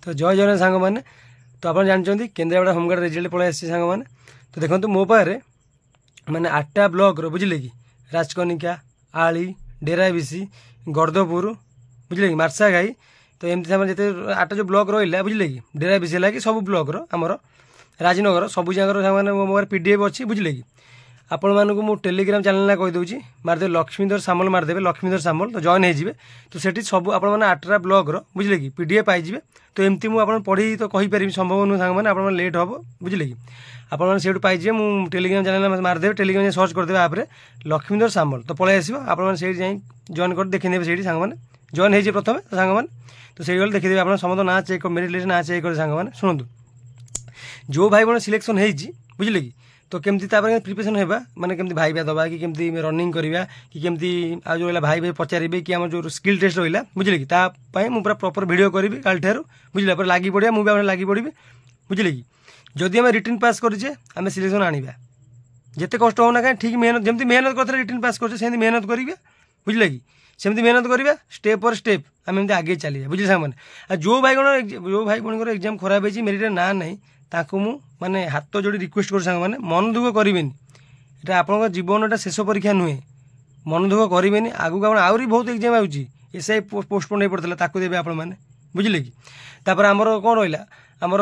तो जय जगन्नाथ सांग मैंने तो आप जानते केन्द्रापड़ा होमगार्ड रिजल्ट पलि आसी सांग मैंने तो देखो मो पाखे मैंने 8टा ब्लॉक रो बुझे कि राजकनिका आली डेराबिसी गर्दपुर बुझे कि मार्साघाई तो एमती जिते 8टा जो ब्लॉक रहा बुझे कि डेराबिसी है कि सब ब्लॉक आमर राजनगर सब जगह मो पीडीएफ अच्छी बुझे कि आपण मानक मु टेलीग्राम चैनल ना कहीदे मारदे लक्ष्मीधर सामल मारदेवे लक्ष्मीधर सामल तो जॉइन हो तो सेठी सब आपण मैंने 8टा ब्लॉक बुझे कि पीडीएफ पाइबे तो एमती मुझे पढ़ी तो कहीपर संभव नुह सांग मैंने लेट हम बुझे कि आपड़ पाइबे मुझे टेलीग्राम चैनल मारदेवे टेलीग्राम सर्च करदे आपरे लक्ष्मीधर सामल तो पलि आसो आप जॉइन कर देखीदे से सांग मैंने जॉइन हो प्रथम सांग मैंने तो से गले देखीदे आप समस्त ना चेक मेरिट लिस्ट ना चेक कर सांग मैंने शुणु जो भाई बहन सिलेक्शन हो बुझे कि तो केमती प्रिपेरेसन होगा माने केमती भाईबा दबा कि केमती रनिंग करवा कि केमती आ जो भाई भाई पचारे कि आम जो स्किल टेस्ट रहा बुझे कि मुझे पूरा प्रॉपर वीडियो करी काल ठार बुझे लगी पड़ा मुझे लगी पड़ी बुझे कि जदि आम रिटर्न पास करें आम सिलेक्शन आनिबा जिते कष्ट होना कहीं ठीक मेहनत जमी मेहनत करते रिटर्न पास कर मेहनत करा बुझे कि सेमती मेहनत करवा स्टेप पर स्टेप आम एमती आगे चलिए बुझे सामान जो भाई भौणी एग्जाम खराब हो मेरिट ना ना ताकू मु माने हाथ जोड़ी रिक्वेस्ट कर सांग माने मन दुख करेनि এটা আপনার জীবনটা শেষ পরীক্ষা নুহে मन दुख करेनि आगू आप आहरी बहुत एग्जाम आउची एसआई पोस्टपोन हो पड़ता ताकू देवे आपण मैंने बुझे कि तापर आमर कौन रहा आमर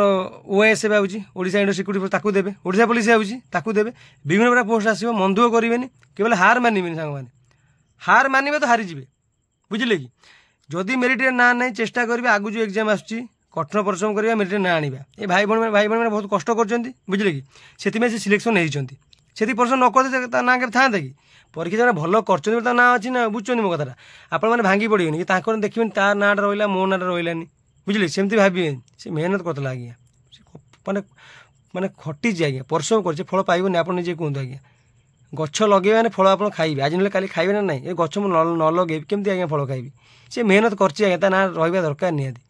ओएस आउची ओडिशा इंडस्ट्री सिक्यूरिटी ताकू देवे ओडिशा पुलिस आउची ताकू देवे विभिन्न प्रकार पोस्ट आसो मन दुख करेनि केवल हार मानिबेनि सांग माने हार मानिबे तो हारी जिवे बुझे कि जदि मेरिट ना ना चेष्टा करेंगे आगू जो एग्जाम आसुची कठिन परिश्रम करवा मेरिट ना आनिबा ए भाई भाई बहुत कष्ट कर बुझे कि से सिलेक्शन होती से परिश्रम न करते ना के था कि परीक्षा जो भल कर ना अच्छी ना बुझुं मो कथा आप भांगी पड़े कि देखिए तार ना रहा मो ना रही बुझे सेमती भावे से मेहनत करता आज्ञा माने माने खटी आज्ञा परिश्रम कर फल पाइबनी आप निजे कहतु आज्ञा गछ लगे मैंने फल आप खाइबे आज ना काली खाइबे ना ना ये गछ न लगे केमती आज्ञा फल खाइबे से मेहनत करछि आज्ञा ना रहा दरकार निहाती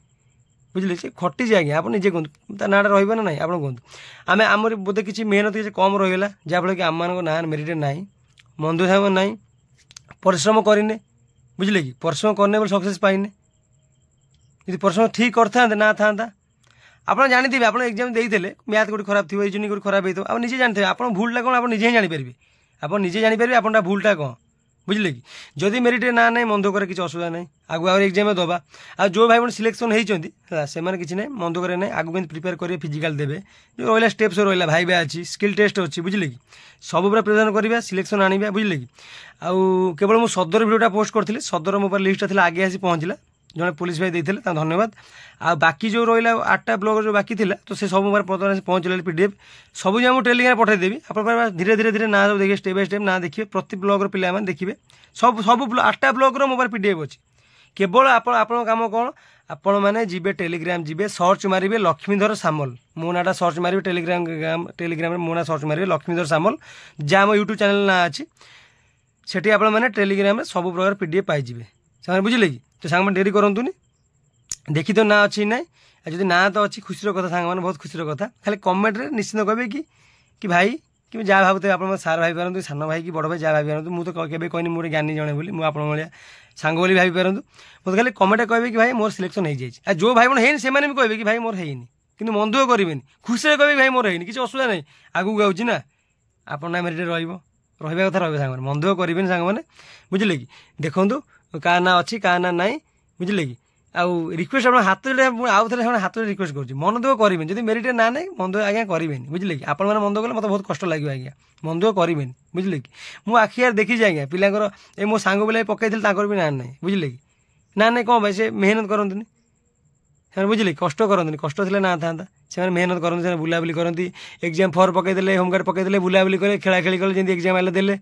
बुझे से खटी आज्ञा आप निजे कहतु ना रहा ना ना आप कहतु आम आमर बोधे किसी मेहनत किसी कम रहीगला जहाँफल कि आम मान ना मेरिट ना मंदु साम ना परिश्रम करने बुझे कि परिश्रम करने बोले सक्सेस पाइने यदि परिश्रम ठीक करता ना था आप जानते आप एग्जाम देते मैथ गोटे खराब थी रिजनिंग गोटे खराब हो आप निजे जानते आप भूलटा कौन आप निजे जानीपारे आप निजे जानीपारे आपटा भूलटा कौन बुझे कि जदि मेरिट ना ना मन दुख किसी असुविधा ना आगु आगे एग्जाम दबा आ जो भाई बहन सिलेक्शन होती से किसी ना मन दुख ना आगु प्रिपेयर करेंगे फिजिकाल देवे जो रहा स्टेप्स रहा भाईबा अच्छी स्किल टेस्ट अच्छी बुझे कि सब पूरा प्रिपेरेसन करवा सिलेक्शन आनिबा बुझे कि आउ केवल मुझे सदर वीडियोटा पोस्ट करी सदर मोबाइल लिस्ट था आगे आसी पहुँचला जड़े पुलिस भाई देते धन्यवाद आ बाकी जो रहा 8टा ब्लॉक जो बाकी था तो से सब मोबाइल पता पहुँचल पीडीएफ सब जगह मुझे टेलीग्राम पठेदेवी आप धीरे धीरे धीरे ना देखिए स्टेप बाय स्टेप ना देखिए प्रति ब्लॉक पिला देखिए सब सब 8टा ब्लॉक मोबाइल पीडीएफ अच्छी केवल आप कम कौन आपण मैंने जी टेलीग्राम जी सर्च मारे लक्ष्मीधर सामल मो नाटा सर्च मारे टेलीग्राम मो ना सर्च मारे लक्ष्मीधर सामल जहाँ मो यूट्यूब चैनल ना अच्छी सेठी आप टेलीग्राम सब प्रकार पीडीएफ पाइबे से बुझे कि तो सांग डेरी करतुनि देखी तो ना अच्छी ना जब ना तो अच्छी खुशी कथा सांग मैंने बहुत खुशी कथा खाली कमेंट रे निश्चित कहे कि भाई कि जहाँ भावते आप सार भाई पारतु सान भाई कि बड़ भाई जहाँ भाई पारतु मुझे तो केवे कहनी मोर ज्ञानी जड़े बोली मुझे भाया सांग बोली भाई पारतु मतलब खाली कमेंट कहे कि भाई मोर सिलेक्शन हो जाए जो भाई बहन से कहे कि भाई मोर है कि मन दुख करेनि खुशी कहे भाई मोर है किसी असुविधा नहीं आगू गाँची ना आप ना मेरिट रहा कथा रही सांग मन दुख करेनि सांग मैंने बुझे कि देखूँ क्या ना अच्छी क्या ना ना बुझे कि आउ रिक्वेस्ट आप हाथ आउ थे हाथ रिक्वेस्ट कर मन दुख करेनि जब मेरिट ना ना मन दुख आज्ञा करेनि बुझे कि आप मन दुख कले मतलब बहुत कष्ट लगे आज्ञा मन दुख करेनि बुझे कि मुझे आखियार देखी आज्ञा पिलांर ए मो सांग बोले पकई भी ना ना बुझे कि ना ना कौन भाई से मेहनत करतुनि से बुझे कष्ट करते कष्ट थे ना था से मेहनत करते बुलाबुली करती एग्जाम फर पकईदे होमगार्ड पकईदे बुलाबुली कले खेला खेली कले जमी एग्जाम आए देले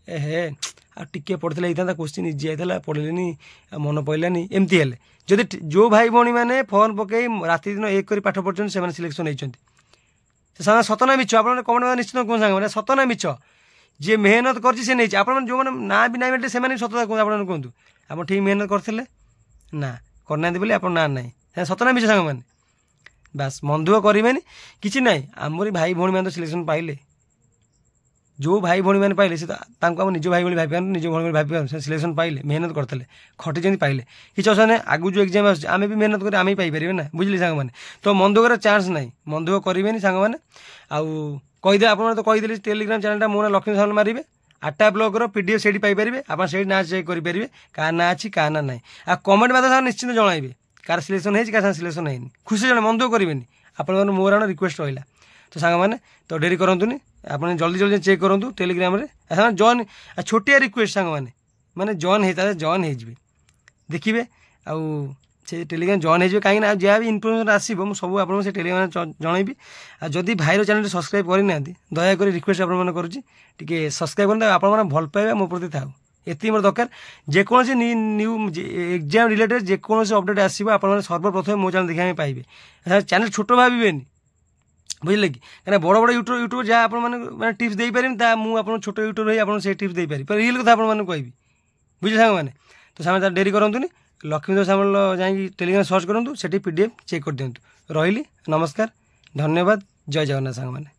ए टिके पढ़ते होता क्वेश्चन इजी आईला पढ़ेनि मन पड़ानी एमती हेले जदि जो भाई भौणी मैंने फर्म पकई राति दिन 1 कर पाठ पढ़ते से सिलेक्शन होती सतना मिछ आप कमेंट निश्चित कौन सांगे सतना मिछ जी मेहनत कर जो ना भी ना से सतता कहतु आप ठीक मेहनत करते ना करना बोली आप ना ना सतना मिछ सांग मैंने बास मन दुख करेनि कि ना आमरी भाई भौणी मैंने तो सिलेक्शन पाइले जो भाई भौणी मैंने पाइले से आम निज भाई भाई भाई निज भौणी भाई से सिलेक्शन पाइले मेहनत करते खटी पाइले किसी असुविधा नहीं। आगु जो एग्जाम आम भी मेहनत कर आम ही पाइपर ना बुझे सांग मैंने तो मन दुख चान्स ना मन दुख करेंगे सांग मैंने आईदे आप तो कहीदे टेलीग्राम चैनल मो ना लक्ष्मी सामल मारे आटा ब्लॉग पीडीएफ से पाइपर आप से ना चेक करेंगे क्या ना अच्छी क्या ना ना आ कमेंट माध्यम निश्चित जनइबे कार सिलेक्शन है क्या सिलेक्शन है खुशी जन मन दुख करेंगे आप मोर रिक्वेस्ट रहा तो सांग मैंने तो डेरी करतुनि आप जल्दी जल्दी चेक करूँ टेलीग्राम जॉइन छोटिया रिक्वेस्ट सांग मैंने माने जॉइन जॉइन हो देखिए आउ से टेलीग्राम जॉइन हो कहीं जहाँ भी इनफर्मेशन आसो मुझे आपको से टेलीग्राम जनइबी जदि भाईर चैनल सब्सक्राइब करना दयाक रिक्वेस्ट आपके सब्सक्राइब करते आप भल पाइबा मो प्रति था ये मोर दरकार जेकोसी न्यू एग्जाम रिलेटेड जेकोसी अपडेट आसो आप सर्वप्रथम मो चैनल देखा पाइबे चैनल छोट भावे बुझे कि क्या बड़ बड़ यूट्यूब जहाँ आप टिप्स दे पारे मुझे छोट यूट्यूब रही आप टिप्स दे पारि रियल कथा आपको कहबी बुझे सांग मैंने तो सामने डेरी करतुनि लक्ष्मी सामल जाकि टेलीग्राम सर्च करूँ से पीडीएफ चेक कर दिंतु रही नमस्कार धन्यवाद जय जगन्नाथ सांग मैंने।